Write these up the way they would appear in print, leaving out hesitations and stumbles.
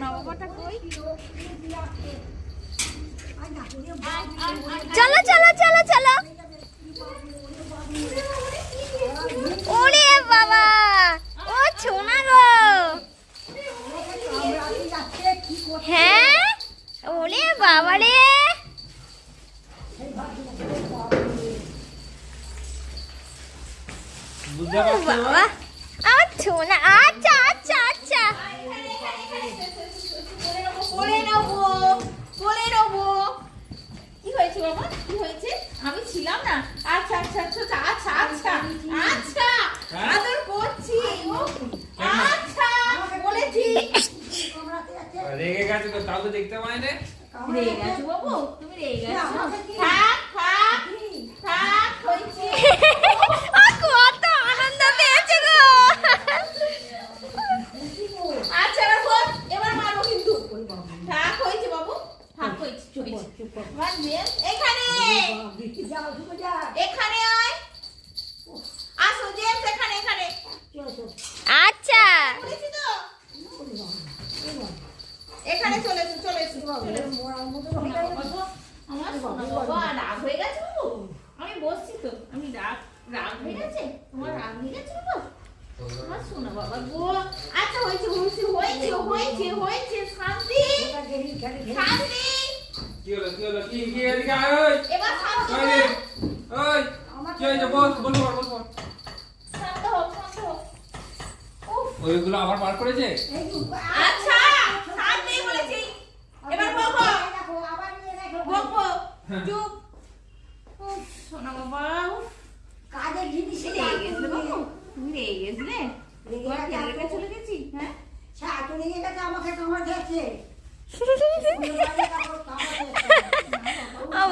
সোনা বাবাটা কই? চলো চলো চলো চলো। ওরে বাবা, ও সোনা গো। হ্যাঁ, ওরে বাবা রে। বাবা আমার সোনা। আচ্ছা আচ্ছা আচ্ছা। কোলে নেবো, কোলে নেবো। কি হয়েছে বাবা, কি হয়েছে? আমি ছিলাম না। আচ্ছা আচ্ছা আচ্ছা আচ্ছা আচ্ছা আচ্ছা আদর করছি। আচ্ছা বলেছি। রেগে গেছে তো, তাও তো দেখতে পাই না। রেগে গেছো বাবু, তুমি রেগে গেছো। থাক থাক থাক হয়েছে। কত আনন্দ পেয়েছে গো। আচ্ছা এবার বল, এবার মারবো কিন্তু। থাক হয়েছে বাবু, থাক হয়েছে। এখানে এখানে আয়। আসো জেমস, এখানে এখানে। আচ্ছা বলেছি তো, এখানে চলে এসো চলে এসো। আমার সোনা বাবা রাগ হয়ে গেছে বাবু। আমি বসছি তো, আমি রাগ রাগ হয়ে গেছে। তোমার রাগ হয়ে গেছে বাবু। আমার সোনা বাবা গো। আচ্ছা হয়েছে হয়েছে হয়েছে হয়েছে হয়েছে। শান্তি শান্তি। কি হলো কি হলো, কি কি এদিকে আয়। ওই এবার শান্ত ওই রে, ওই কি হয়েছে বল, বল বল বল। শান্ত হও শান্ত হও। উফ, ওইগুলো আবার বার করেছে। আচ্ছা শান্তি বলেছি। এবার বকো বকো। চুপ। উফ, সোনা বাবা উফ, কাজের জিনিস রেগে গেছিলে বাবু, তুমি রেগে গেছিলে। তোমার ফেলে রেখে চলে গেছি। হ্যাঁ সাথে নিয়ে গেছে আমাকে কামড় খেয়েছে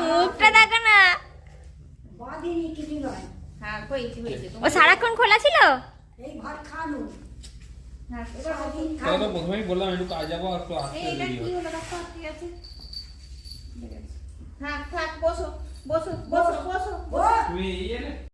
মুখটা দেখো না। বাদিনী কিছু নয়, হ্যাঁ হয়েছে হয়েছে। ও সারাক্ষণ খোলা ছিল। এই ভাত খানো হ্যাঁ সারাদিন তাই তো খানো। প্রথমেই বললাম একটু কাজ যাবো আর একটু আসতে এইটা দেরি কি হবে। হলো দেখো, ঠিক আছে। থাক থাক বসো বসো বসো বসো। ও তুমি এই এলে